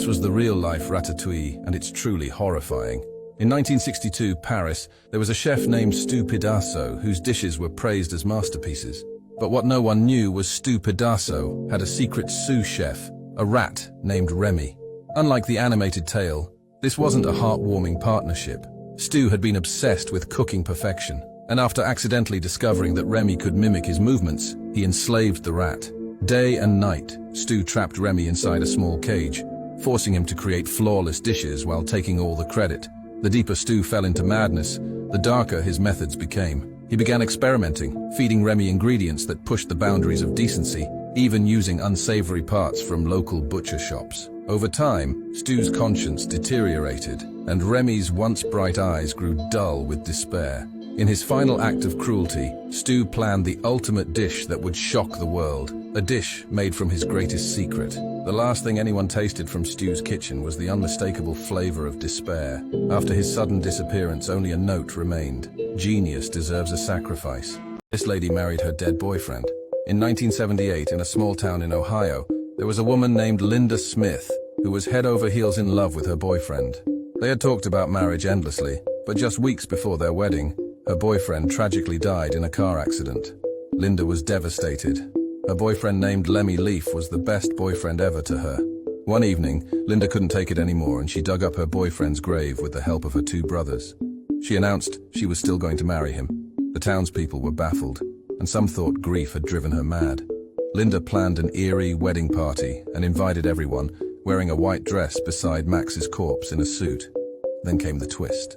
This was the real-life ratatouille, and it's truly horrifying. In 1962, Paris, there was a chef named Stu Pidasso whose dishes were praised as masterpieces. But what no one knew was Stu Pidasso had a secret sous chef, a rat named Remy. Unlike the animated tale, this wasn't a heartwarming partnership. Stu had been obsessed with cooking perfection, and after accidentally discovering that Remy could mimic his movements, he enslaved the rat. Day and night, Stu trapped Remy inside a small cage, forcing him to create flawless dishes while taking all the credit. The deeper Stu fell into madness, the darker his methods became. He began experimenting, feeding Remy ingredients that pushed the boundaries of decency, even using unsavory parts from local butcher shops. Over time, Stu's conscience deteriorated, and Remy's once bright eyes grew dull with despair. In his final act of cruelty, Stu planned the ultimate dish that would shock the world, a dish made from his greatest secret. The last thing anyone tasted from Stu's kitchen was the unmistakable flavor of despair. After his sudden disappearance, only a note remained: "Genius deserves a sacrifice." This lady married her dead boyfriend. In 1978, in a small town in Ohio, there was a woman named Linda Smith who was head over heels in love with her boyfriend. They had talked about marriage endlessly, but just weeks before their wedding, her boyfriend tragically died in a car accident. Linda was devastated. Her boyfriend named Lemmy Leaf was the best boyfriend ever to her. One evening, Linda couldn't take it anymore and she dug up her boyfriend's grave with the help of her two brothers. She announced she was still going to marry him. The townspeople were baffled, and some thought grief had driven her mad. Linda planned an eerie wedding party and invited everyone, wearing a white dress beside Max's corpse in a suit. Then came the twist.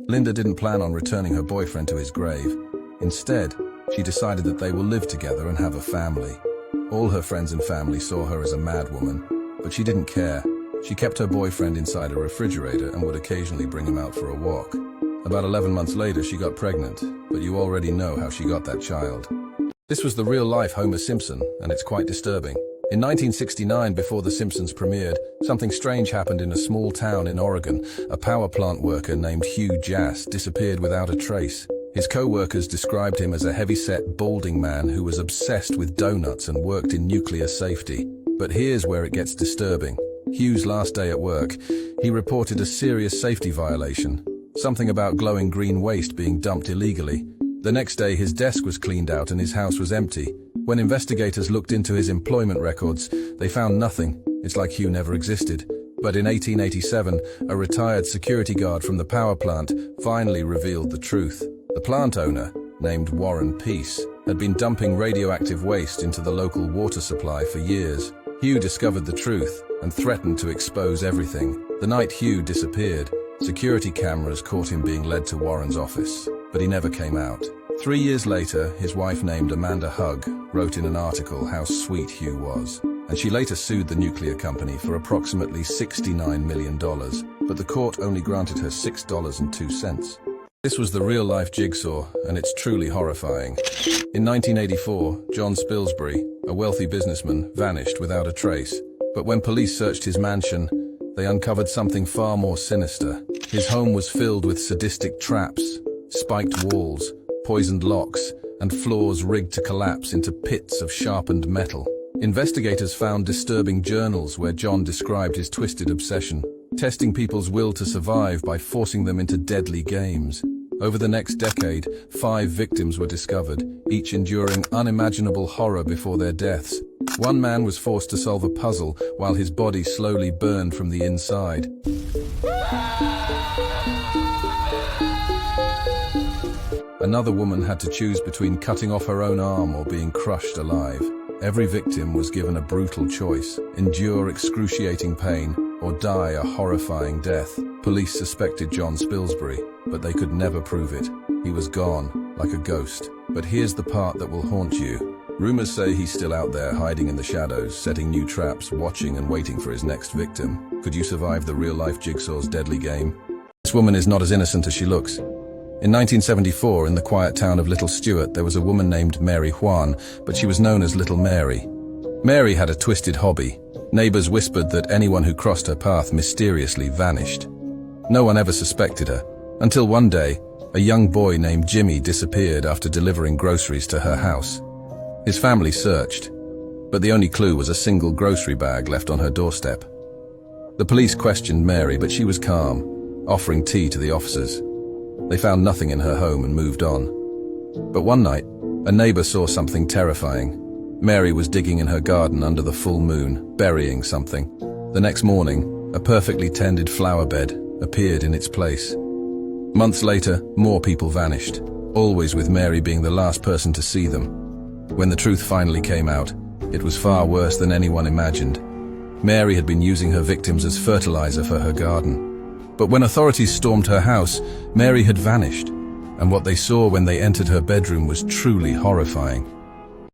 Linda didn't plan on returning her boyfriend to his grave. Instead, she decided that they will live together and have a family. All her friends and family saw her as a mad woman, but she didn't care. She kept her boyfriend inside a refrigerator and would occasionally bring him out for a walk. About 11 months later, she got pregnant, but you already know how she got that child. This was the real-life Homer Simpson, and it's quite disturbing. In 1969, before The Simpsons premiered, something strange happened in a small town in Oregon. A power plant worker named Hugh Jass disappeared without a trace. His co-workers described him as a heavy-set, balding man who was obsessed with donuts and worked in nuclear safety. But here's where it gets disturbing. Hugh's last day at work, he reported a serious safety violation. Something about glowing green waste being dumped illegally. The next day, his desk was cleaned out and his house was empty. When investigators looked into his employment records, they found nothing. It's like Hugh never existed. But in 1887, a retired security guard from the power plant finally revealed the truth. The plant owner, named Warren Peace, had been dumping radioactive waste into the local water supply for years. Hugh discovered the truth and threatened to expose everything. The night Hugh disappeared, security cameras caught him being led to Warren's office, but he never came out. 3 years later, his wife named Amanda Hugg wrote in an article how sweet Hugh was, and she later sued the nuclear company for approximately $69 million, but the court only granted her $6.02. This was the real-life Jigsaw, and it's truly horrifying. In 1984, John Spilsbury, a wealthy businessman, vanished without a trace, but when police searched his mansion, they uncovered something far more sinister. His home was filled with sadistic traps, spiked walls, poisoned locks, and floors rigged to collapse into pits of sharpened metal. Investigators found disturbing journals where John described his twisted obsession, testing people's will to survive by forcing them into deadly games. Over the next decade, 5 victims were discovered, each enduring unimaginable horror before their deaths. One man was forced to solve a puzzle while his body slowly burned from the inside. Another woman had to choose between cutting off her own arm or being crushed alive. Every victim was given a brutal choice: endure excruciating pain or die a horrifying death. Police suspected John Spilsbury, but they could never prove it. He was gone, like a ghost. But here's the part that will haunt you. Rumors say he's still out there hiding in the shadows, setting new traps, watching and waiting for his next victim. Could you survive the real-life Jigsaw's deadly game? This woman is not as innocent as she looks. In 1974, in the quiet town of Little Stewart, there was a woman named Mary Juan, but she was known as Little Mary. Mary had a twisted hobby. Neighbors whispered that anyone who crossed her path mysteriously vanished. No one ever suspected her, until one day, a young boy named Jimmy disappeared after delivering groceries to her house. His family searched, but the only clue was a single grocery bag left on her doorstep. The police questioned Mary, but she was calm, offering tea to the officers. They found nothing in her home and moved on. But one night, a neighbor saw something terrifying. Mary was digging in her garden under the full moon, burying something. The next morning, a perfectly tended flower bed appeared in its place. Months later, more people vanished, always with Mary being the last person to see them. When the truth finally came out, it was far worse than anyone imagined. Mary had been using her victims as fertilizer for her garden. But when authorities stormed her house, Mary had vanished, and what they saw when they entered her bedroom was truly horrifying.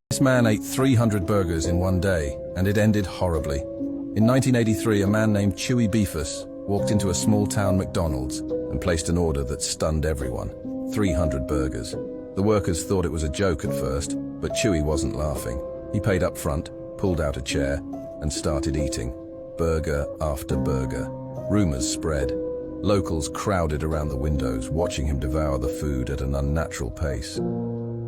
This man ate 300 burgers in one day, and it ended horribly. In 1983, a man named Chewy Beefus walked into a small-town McDonald's and placed an order that stunned everyone: 300 burgers. The workers thought it was a joke at first, but Chewy wasn't laughing. He paid up front, pulled out a chair, and started eating, burger after burger. Rumors spread. Locals crowded around the windows, watching him devour the food at an unnatural pace.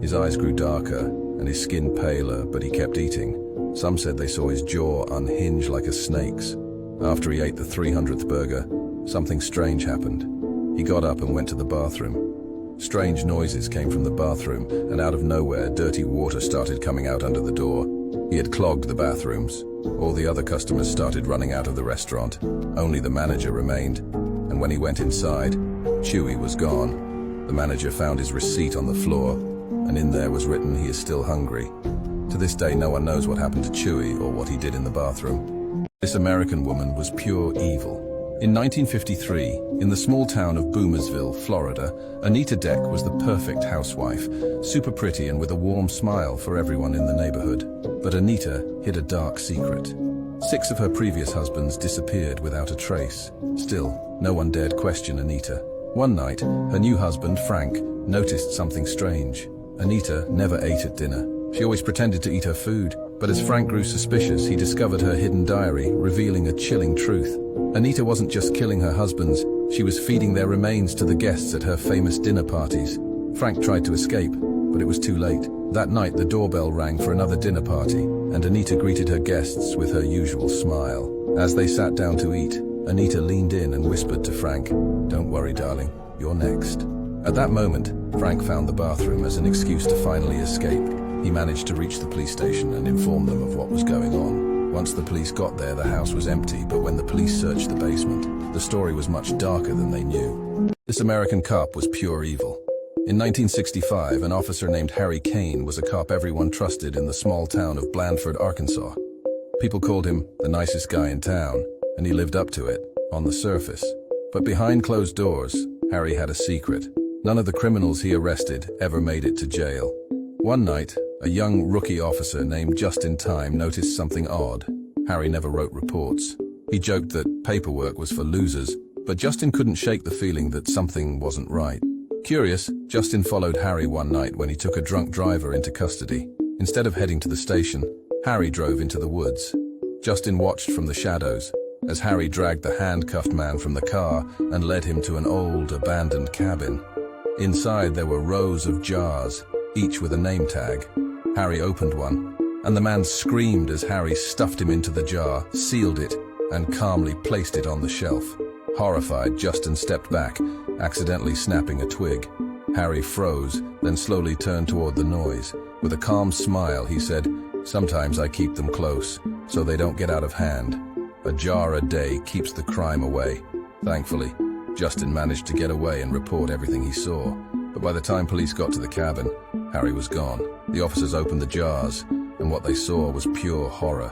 His eyes grew darker, and his skin paler, but he kept eating. Some said they saw his jaw unhinge like a snake's. After he ate the 300th burger, something strange happened. He got up and went to the bathroom. Strange noises came from the bathroom, and out of nowhere, dirty water started coming out under the door. He had clogged the bathrooms. All the other customers started running out of the restaurant. Only the manager remained, and when he went inside, Chewy was gone. The manager found his receipt on the floor, and in there was written, "He is still hungry." To this day, no one knows what happened to Chewy or what he did in the bathroom. This American woman was pure evil. In 1953, in the small town of Boomersville, Florida, Anita Deck was the perfect housewife, super pretty and with a warm smile for everyone in the neighborhood. But Anita hid a dark secret. 6 of her previous husbands disappeared without a trace. Still, no one dared question Anita. One night, her new husband, Frank, noticed something strange. Anita never ate at dinner. She always pretended to eat her food, but as Frank grew suspicious, he discovered her hidden diary, revealing a chilling truth. Anita wasn't just killing her husbands, she was feeding their remains to the guests at her famous dinner parties. Frank tried to escape, but it was too late. That night, the doorbell rang for another dinner party, and Anita greeted her guests with her usual smile. As they sat down to eat, Anita leaned in and whispered to Frank, "Don't worry, darling, you're next." At that moment, Frank found the bathroom as an excuse to finally escape. He managed to reach the police station and inform them of what was going on. Once the police got there, the house was empty, but when the police searched the basement, the story was much darker than they knew. This American cop was pure evil. In 1965, an officer named Harry Kane was a cop everyone trusted in the small town of Blandford, Arkansas. People called him the nicest guy in town, and he lived up to it, on the surface. But behind closed doors, Harry had a secret. None of the criminals he arrested ever made it to jail. One night, a young rookie officer named Justin Time noticed something odd. Harry never wrote reports. He joked that paperwork was for losers, but Justin couldn't shake the feeling that something wasn't right. Curious, Justin followed Harry one night when he took a drunk driver into custody. Instead of heading to the station, Harry drove into the woods. Justin watched from the shadows as Harry dragged the handcuffed man from the car and led him to an old, abandoned cabin. Inside there were rows of jars, each with a name tag. Harry opened one, and the man screamed as Harry stuffed him into the jar, sealed it, and calmly placed it on the shelf. Horrified, Justin stepped back, accidentally snapping a twig. Harry froze, then slowly turned toward the noise. With a calm smile, he said, "Sometimes I keep them close, so they don't get out of hand. A jar a day keeps the crime away." Thankfully, Justin managed to get away and report everything he saw. But by the time police got to the cabin, Harry was gone. The officers opened the jars, and what they saw was pure horror.